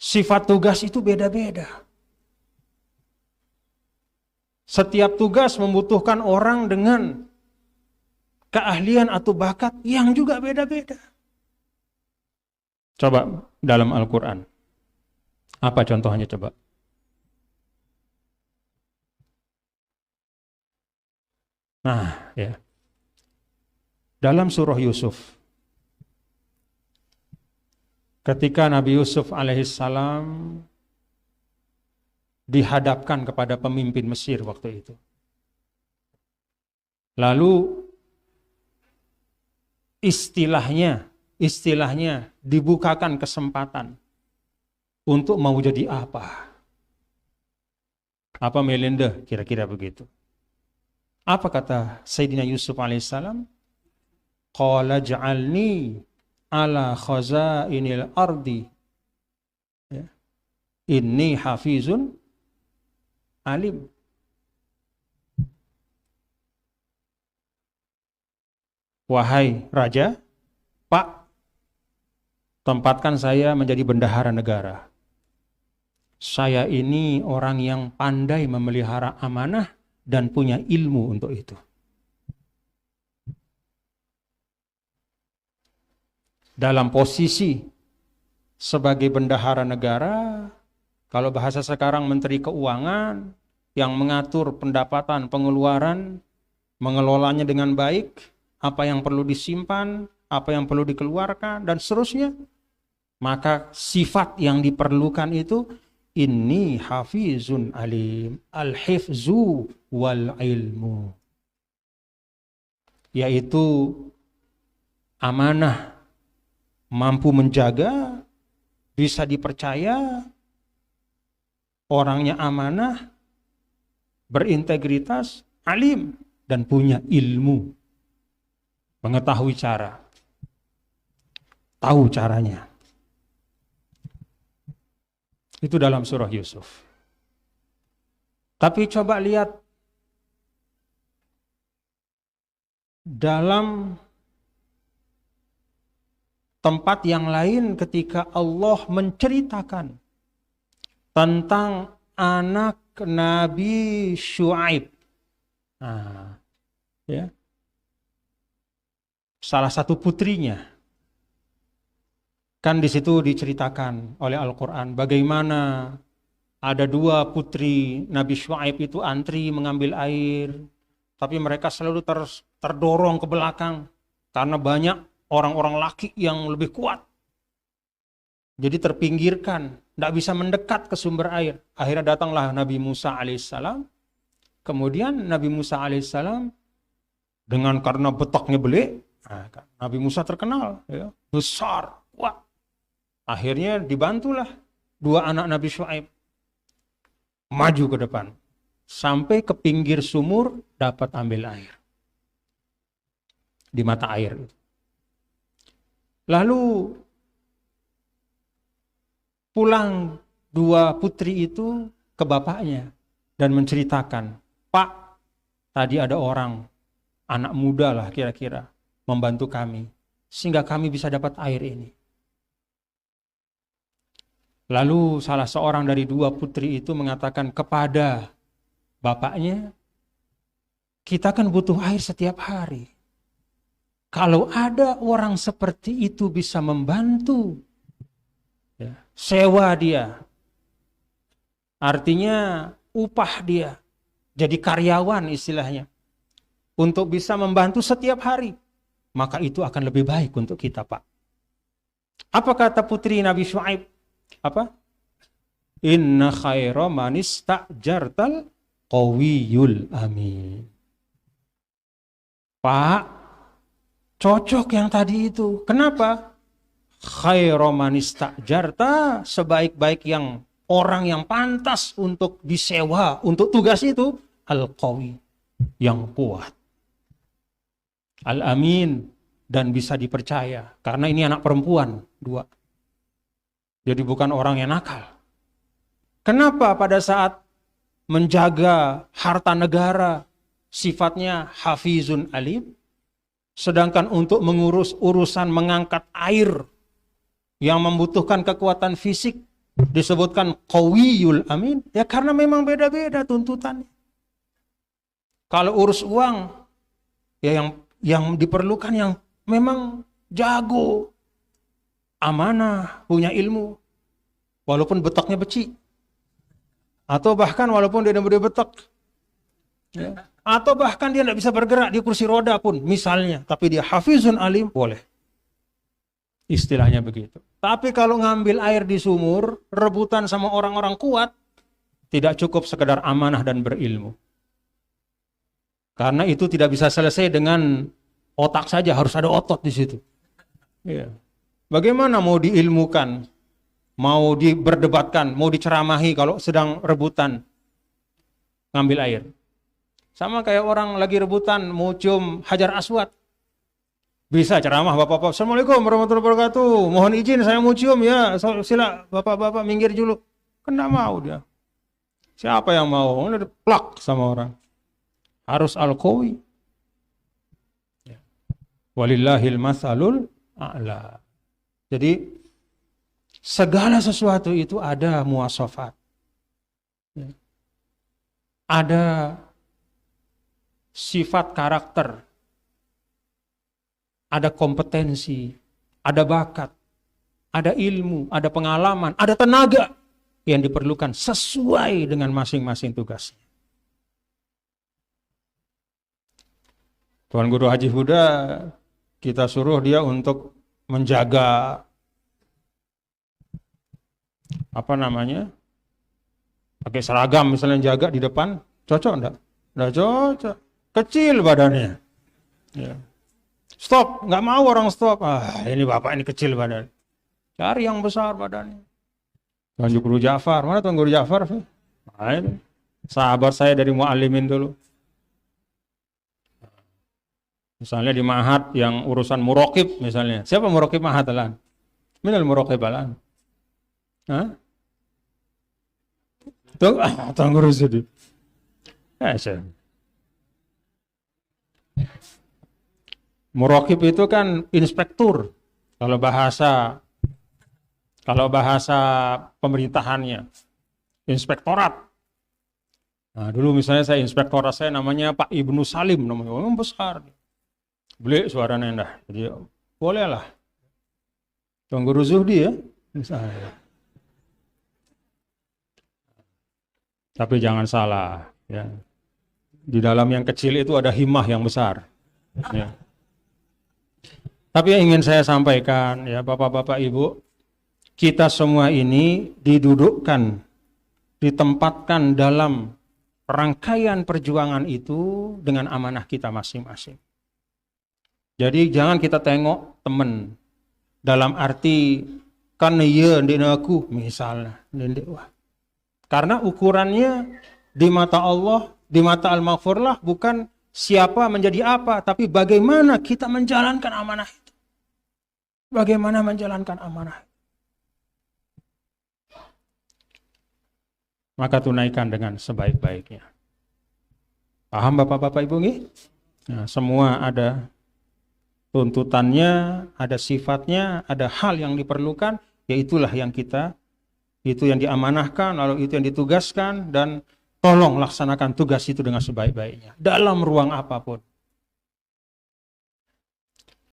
Sifat tugas itu beda-beda. Setiap tugas membutuhkan orang dengan keahlian atau bakat yang juga beda-beda. Coba dalam Al-Quran. Apa contohnya coba? Nah, ya. Dalam surah Yusuf, ketika Nabi Yusuf alaihissalam dihadapkan kepada pemimpin Mesir waktu itu. Lalu istilahnya dibukakan kesempatan untuk mau jadi apa? Apa Melinda? Kira-kira begitu. Apa kata Sayyidina Yusuf alaihissalam? Qala ja'alni ala khazainil ardi. Ya. Inni hafizun alim. Wahai raja, Pak, tempatkan saya menjadi bendahara negara. Saya ini orang yang pandai memelihara amanah dan punya ilmu untuk itu. Dalam posisi sebagai bendahara negara, kalau bahasa sekarang Menteri Keuangan yang mengatur pendapatan pengeluaran, mengelolanya dengan baik, apa yang perlu disimpan, apa yang perlu dikeluarkan, dan seterusnya, maka sifat yang diperlukan itu, inni hafizun alim, al-hifzu wal ilmu. Yaitu amanah, mampu menjaga, bisa dipercaya, orangnya amanah, berintegritas, alim, dan punya ilmu. Mengetahui cara. Tahu caranya. Itu dalam surah Yusuf. Tapi coba lihat dalam tempat yang lain ketika Allah menceritakan tentang anak Nabi Syuaib. Nah, ya. Salah satu putrinya. Kan di situ diceritakan oleh Al-Quran bagaimana ada dua putri Nabi Syuaib itu antri mengambil air, tapi mereka selalu terdorong ke belakang karena banyak orang-orang laki yang lebih kuat. Jadi terpinggirkan, tidak bisa mendekat ke sumber air. Akhirnya datanglah Nabi Musa alaihissalam. Kemudian Nabi Musa alaihissalam dengan karena betaknya belik, Nabi Musa terkenal, ya, besar, kuat. Akhirnya dibantulah dua anak Nabi Syuaib maju ke depan sampai ke pinggir sumur dapat ambil air di mata air. Lalu pulang dua putri itu ke bapaknya dan menceritakan, Pak, tadi ada orang, anak muda lah kira-kira, membantu kami sehingga kami bisa dapat air ini. Lalu salah seorang dari dua putri itu mengatakan kepada bapaknya, kita kan butuh air setiap hari. Kalau ada orang seperti itu bisa membantu, ya, sewa dia. Artinya upah dia. Jadi karyawan istilahnya. Untuk bisa membantu setiap hari. Maka itu akan lebih baik untuk kita, Pak. Apa kata putri Nabi Syuaib? Apa? Inna khaira man ista'jartal qawiyul amin. Pak, cocok yang tadi itu. Kenapa? Khaira man ista'jarta, sebaik-baik yang orang yang pantas untuk disewa untuk tugas itu, al-qawi, yang kuat. Al-amin, dan bisa dipercaya. Karena ini anak perempuan, dua. Jadi bukan orang yang nakal. Kenapa pada saat menjaga harta negara sifatnya hafizun alim, sedangkan untuk mengurus urusan mengangkat air yang membutuhkan kekuatan fisik disebutkan qawiyul amin? Ya karena memang beda-beda tuntutannya. Kalau urus uang, ya yang diperlukan yang memang jago, amanah, punya ilmu, walaupun betaknya beci, atau bahkan walaupun dia betak, ya. Atau bahkan dia tidak bisa bergerak di kursi roda pun misalnya, tapi dia hafizun alim, boleh. Istilahnya begitu. Tapi kalau ngambil air di sumur, rebutan sama orang-orang kuat, tidak cukup sekedar amanah dan berilmu. Karena itu tidak bisa selesai dengan otak saja, harus ada otot di situ. Ya. Bagaimana mau diilmukan, mau diberdebatkan, mau diceramahi kalau sedang rebutan ngambil air? Sama kayak orang lagi rebutan mau cium Hajar Aswad. Bisa ceramah bapak-bapak, Assalamualaikum warahmatullahi wabarakatuh, mohon izin saya mau cium ya, sila bapak-bapak minggir dulu. Kan enggak mau dia. Siapa yang mau? Udah plak sama orang. Harus al-qawi. Walillahil masalul a'la. Jadi segala sesuatu itu ada muwasafat. Ada sifat karakter, ada kompetensi, ada bakat, ada ilmu, ada pengalaman, ada tenaga yang diperlukan sesuai dengan masing-masing tugasnya. Tuan Guru Haji Huda, kita suruh dia untuk menjaga pakai seragam misalnya, jaga di depan, cocok enggak? Enggak cocok. Kecil badannya. Ya. Stop, nggak mau orang stop. Ini bapak ini kecil badan. Cari yang besar badannya. Tuan Guru Ja'far, mana Tuan Guru Ja'far? Nah, ini. Sahabat saya dari muallimin dulu. Misalnya di Ma'had yang urusan muraqib misalnya. Siapa muraqib Ma'had alan? Minal muraqib alan? Hah? Tuan Guru sedih. Muraqib itu kan inspektur kalau bahasa pemerintahannya, inspektorat. Nah, dulu misalnya saya inspektorat saya namanya Pak Ibnu Salim, namanya orang besar. Beli suaranya endah. Jadi bolehlah. Tuan Guru Zuhdi ya, misalnya. Tapi jangan salah, ya. Di dalam yang kecil itu ada himmah yang besar. Ya. Tapi yang ingin saya sampaikan, ya Bapak-Bapak Ibu, kita semua ini didudukkan, ditempatkan dalam rangkaian perjuangan itu dengan amanah kita masing-masing. Jadi jangan kita tengok teman dalam arti kan iya ndek aku misalnya, wah. Karena ukurannya di mata Allah, di mata Al-Maghfurlah bukan siapa menjadi apa, tapi bagaimana kita menjalankan amanah itu. Bagaimana menjalankan amanah itu. Maka tunaikan dengan sebaik-baiknya. Paham Bapak-Bapak Ibu nggih? Nah, semua ada tuntutannya, ada sifatnya, ada hal yang diperlukan, yaitulah yang kita, itu yang diamanahkan, lalu itu yang ditugaskan, dan tolong laksanakan tugas itu dengan sebaik-baiknya dalam ruang apapun.